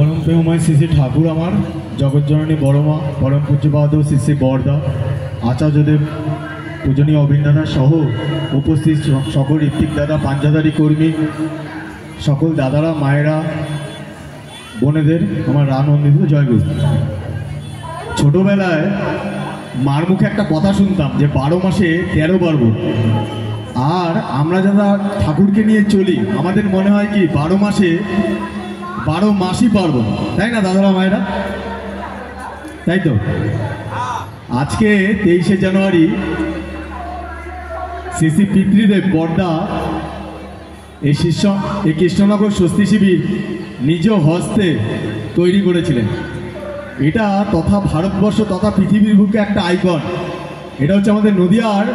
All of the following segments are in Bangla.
পরম প্রেমময় শ্রী শ্রী ঠাকুর আমার জগৎজননী বড়মা পরম পূজ্যপাদ শ্রী শ্রী বরদা আচার্যদেব পূজনীয় অভিন্দাদা সহ উপস্থিত সকল ঋত্বিক দাদা পাঞ্জাদারি কর্মী সকল দাদারা মায়েরা বোনেদের আমার রানন্দিত জয়গুরু। ছোটোবেলায় মার মুখে একটা কথা শুনতাম যে 12 মাসে 13 পার্বণ। আর আমরা যারা ঠাকুরকে নিয়ে চলি আমাদের মনে হয় কি 12 মাসে 12 মাসই পার্বণ, তাই না দাদারা মায়েরা? তাই তো। আজকে 23শে জানুয়ারি শ্রী শ্রী পিতৃদেব বরদা এই কৃষ্ণনগর স্বস্তি শিবির নিজ হস্তে তৈরি করেছিলেন। এটা তথা ভারতবর্ষ তথা পৃথিবীর বুকে একটা আইকন। এটা হচ্ছে আমাদের নদিয়ার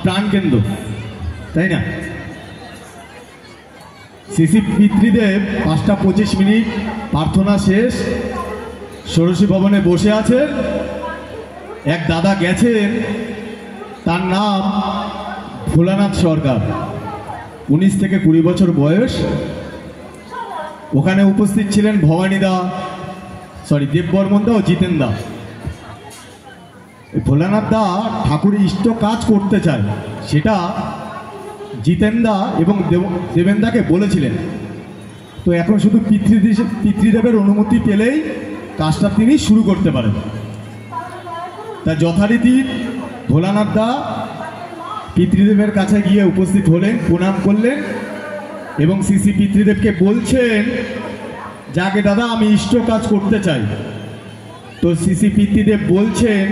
প্রাণকেন্দ্র, তাই না? শ্রী শ্রী পিতৃদেব 5টা 25 মিনিট প্রার্থনা শেষ ষোড়শী ভবনে বসে আছেন। এক দাদা গেছেন, তার নাম ভোলানাথ সরকার, 19 থেকে 20 বছর বয়স। ওখানে উপস্থিত ছিলেন দেববর্মন দা ও জিতেন দা। ভোলানাথ দা ঠাকুরের ইষ্ট কাজ করতে চায়, সেটা জিতেন দা এবং দেবেন দাকে বলেছিলেন। তো এখন শুধু পিতৃদেবের অনুমতি পেলেই কাজটা তিনি শুরু করতে পারেন। তা যথারীতি ভোলানাথ দা পিতৃদেবের কাছে গিয়ে উপস্থিত হলেন, প্রণাম করলেন এবং শ্রী শ্রী পিতৃদেবকে বলছেন যাকে দাদা আমি ইষ্ট কাজ করতে চাই। তো শ্রী শ্রী পিতৃদেব বলছেন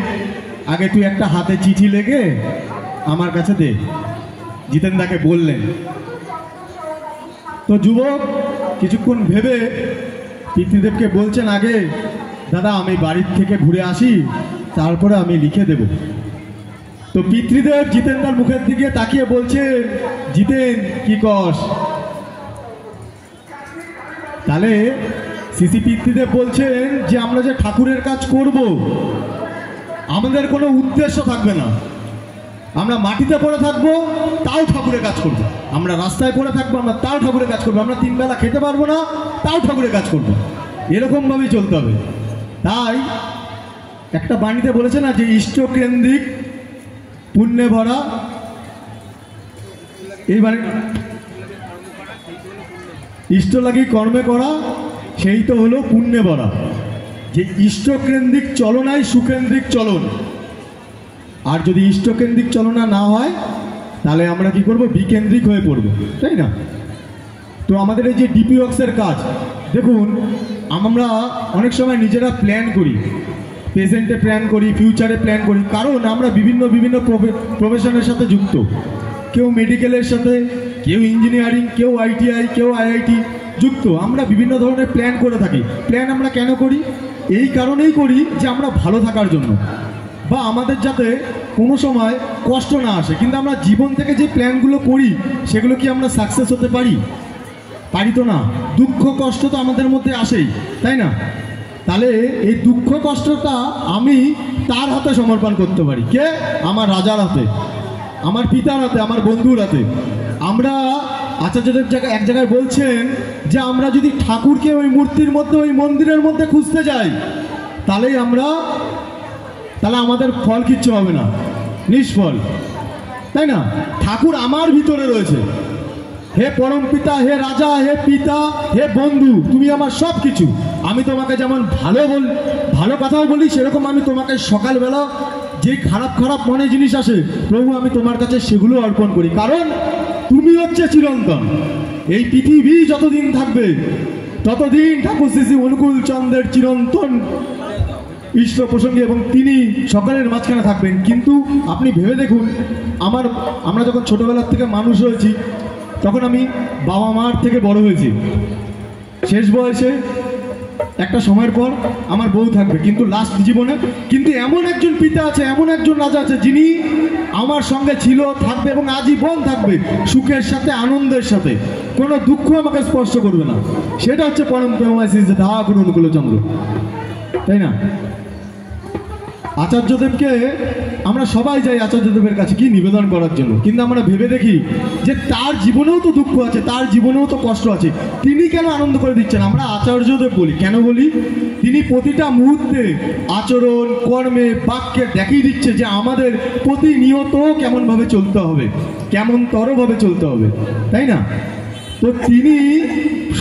আগে তুই একটা হাতে চিঠি লেগে আমার কাছে দে। জিতেন দাকে বললেন। তো যুবক কিছুক্ষণ ভেবে পিতৃদেবকে বলছেন আগে দাদা আমি বাড়ির থেকে ঘুরে আসি, তারপরে আমি লিখে দেব। তো পিতৃদেব জিতেনদার মুখের দিকে তাকিয়ে বলছেন জিতেন কি কস? তাহলে শ্রী শ্রী পিতৃদেব বলছেন যে আমরা যে ঠাকুরের কাজ করব আমাদের কোনো উদ্দেশ্য থাকবে না। আমরা মাটিতে পড়ে থাকবো তাও ঠাকুরের কাজ করবো, আমরা রাস্তায় পড়ে থাকবো আমরা তাও ঠাকুরের কাজ করবো, আমরা 3 বেলা খেতে পারবো না তাও ঠাকুরের কাজ করবো, এরকমভাবেই চলতে হবে। তাই একটা বাণীতে বলেছে না যে ইষ্টকেন্দ্রিক পুণ্যে ভরা, এই বাণী ইষ্ট লাগি কর্মে করা সেই তো হলো পুণ্যে ভরা। যে ইষ্টকেন্দ্রিক চলনাই সুকেন্দ্রিক চলন। আর যদি ইষ্টকেন্দ্রিক চলনা না হয় তাহলে আমরা কি করব? বিকেন্দ্রিক হয়ে পড়ব, তাই না? তো আমাদের এই যে ডিপি ওয়ার্কসের কাজ দেখুন, আমরা অনেক সময় নিজেরা প্ল্যান করি, প্রেজেন্টে প্ল্যান করি, ফিউচারে প্ল্যান করি, কারণ আমরা বিভিন্ন প্রফেশনের সাথে যুক্ত। কেউ মেডিকেলের সাথে, কেউ ইঞ্জিনিয়ারিং, কেউ ITI, কেউ IIT যুক্ত। আমরা বিভিন্ন ধরনের প্ল্যান করে থাকি। প্ল্যান আমরা কেন করি? এই কারণেই করি যে আমরা ভালো থাকার জন্য, বা আমাদের যাতে কোনো সময় কষ্ট না আসে। কিন্তু আমরা জীবন থেকে যে প্ল্যানগুলো করি সেগুলো কি আমরা সাকসেস হতে পারি? পারি তো না। দুঃখ কষ্ট তো আমাদের মধ্যে আসেই, তাই না? তাহলে এই দুঃখ কষ্টটা আমি তার হাতে সমর্পণ করতে পারি। কে? আমার রাজার হাতে, আমার পিতার হাতে, আমার বন্ধুর হাতে। আমরা আচার্যদেব এক জায়গায় বলছেন যে আমরা যদি ঠাকুরকে ওই মূর্তির মধ্যে, ওই মন্দিরের মধ্যে খুঁজতে যাই তাহলে আমাদের ফল কিচ্ছু হবে না, নিষ্ফল, তাই না? ঠাকুর আমার ভিতরে রয়েছে। হে পরম পিতা, হে রাজা, হে পিতা, হে বন্ধু, তুমি আমার সব কিছু। আমি তোমাকে যেমন ভালো কথাও বলি, সেরকম আমি তোমাকে সকালবেলা যে খারাপ মনে জিনিস আসে প্রভু আমি তোমার কাছে সেগুলো অর্পণ করি, কারণ তুমি হচ্ছে চিরন্তন। এই পৃথিবী যতদিন থাকবে ততদিন ঠাকুর শ্রী শ্রী অনুকূল চন্দ্রের চিরন্তন ঈশ্বর প্রসঙ্গে, এবং তিনি সকলের মাঝখানে থাকবেন। কিন্তু আপনি ভেবে দেখুন, আমরা যখন ছোটবেলার থেকে মানুষ হয়েছি তখন আমি বাবা মার থেকে বড় হয়েছি। শেষ বয়সে একটা সময়ের পর আমার বউ থাকবে, কিন্তু লাস্ট জীবনে কিন্তু এমন একজন পিতা আছে, এমন একজন রাজা আছে যিনি আমার সঙ্গে ছিল, থাকবে এবং আজীবন থাকবে, সুখের সাথে আনন্দের সাথে। কোনো দুঃখ আমাকে স্পর্শ করবে না। সেটা হচ্ছে পরম প্রেমময় শ্রী ঠাকুর অনুকূলচন্দ্র, তাই না? আচার্যদেবকে আমরা সবাই যাই আচার্যদেবের কাছে কি নিবেদন করার জন্য, কিন্তু আমরা ভেবে দেখি যে তার জীবনেও তো দুঃখ আছে, তার জীবনেও তো কষ্ট আছে, তিনি কেন আনন্দ করে দিচ্ছেন? আমরা আচার্যদেব বলি, কেন বলি? তিনি প্রতিটা মুহূর্তে আচরণ, কর্মে, বাক্যে দেখিয়ে দিচ্ছে যে আমাদের প্রতিনিয়ত কেমনভাবে চলতে হবে, কেমন তরভাবে চলতে হবে, তাই না? তো তিনি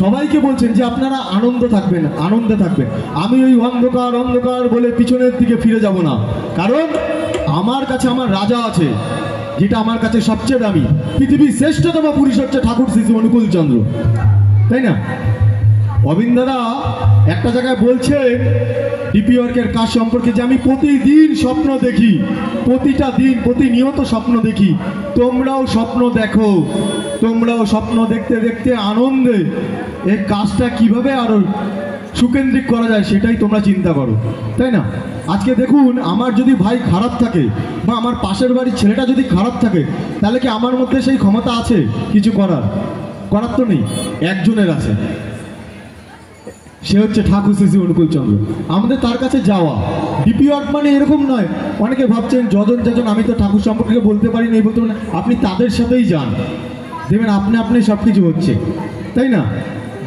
সবাইকে বলছেন যে আপনারা আনন্দে থাকবেন। আমি ওই অন্ধকার অন্ধকার বলে পিছনের দিকে ফিরে যাব না, কারণ আমার কাছে আমার রাজা আছে, যেটা আমার কাছে সবচেয়ে দামি। পৃথিবীর শ্রেষ্ঠতম পুরুষ হচ্ছে ঠাকুর শ্রী অনুকূল চন্দ্র, তাই না? অবিন্দাদা একটা জায়গায় বলছে ডিপি ওয়ার্কের কাজ সম্পর্কে যে আমি প্রতিদিন স্বপ্ন দেখি, প্রতিটা দিন প্রতিনিয়ত স্বপ্ন দেখি। তোমরাও স্বপ্ন দেখো, তোমরাও স্বপ্ন দেখতে দেখতে আনন্দে এই কাজটা কিভাবে আরো সুকেন্দ্রিক করা যায় সেটাই তোমরা চিন্তা করো, তাই না? আজকে দেখুন, আমার যদি ভাই খারাপ থাকে বা আমার পাশের বাড়ির ছেলেটা যদি খারাপ থাকে, তাহলে কি আমার মধ্যে সেই ক্ষমতা আছে কিছু করার? তো নেই, একজনের আছে, সে হচ্ছে ঠাকুর শ্রী অনুকূল চন্দ্র। আমাদের তার কাছে যাওয়া। ডিপি ওয়ার্ক মানে এরকম নয়, অনেকে ভাবছেন যজন আমি তো ঠাকুর সম্পর্কে বলতে পারি না, এই বলতে পারি না। আপনি তাদের সাথেই যান, দেখবেন আপনি সব কিছু হচ্ছে, তাই না?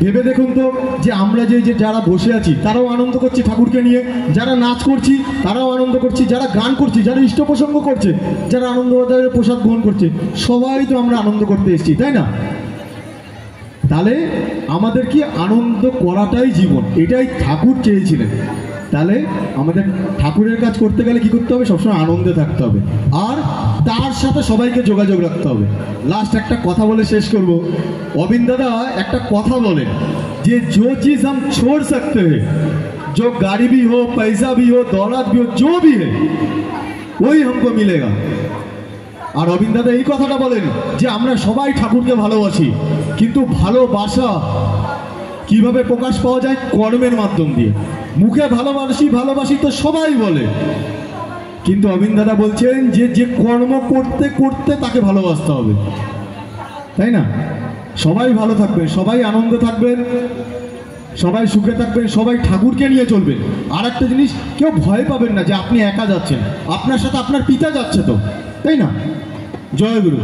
ভেবে দেখুন তো যে আমরা যে যারা বসে আছি তারাও আনন্দ করছি ঠাকুরকে নিয়ে, যারা নাচ করছি তারাও আনন্দ করছি, যারা গান করছি, যারা ইষ্ট প্রসঙ্গ করছে, যারা আনন্দবাজারের প্রসাদ গ্রহণ করছে, সবাই তো আমরা আনন্দ করতে এসেছি, তাই না? তাহলে আমাদের কি আনন্দ করাটাই জীবন, এটাই ঠাকুর চেয়েছিলেন। তাহলে আমাদের ঠাকুরের কাজ করতে গেলে কি করতে হবে? সবসময় আনন্দে থাকতে হবে, আর তার সাথে সবাইকে যোগাযোগ রাখতে হবে। লাস্ট একটা কথা বলে শেষ করব। অবিন্দাদা একটা কথা বলেন যে जो चीज हम छोड़ सकते हैं, जो गाड़ी भी हो, पैसा भी हो, दौलत भी हो, जो भी है वही हमको मिलेगा। আর অবিন্দাদা এই কথাটা বলেন যে আমরা সবাই ঠাকুরকে ভালোবাসি, কিন্তু ভালোবাসা কিভাবে প্রকাশ পাওয়া যায়? কর্মের মাধ্যম দিয়ে। মুখে ভালোবাসি তো সবাই বলে, কিন্তু অবিন্দাদা বলছেন যে কর্ম করতে করতে তাকে ভালোবাসতে হবে, তাই না? সবাই ভালো থাকবেন, সবাই আনন্দে থাকবেন, সবাই সুখে থাকবেন, সবাই ঠাকুরকে নিয়ে চলবেন। আর একটা জিনিস, কেউ ভয় পাবেন না যে আপনি একা যাচ্ছেন, আপনার সাথে আপনার পিতা যাচ্ছে তো, তাই না? জয় গুরু।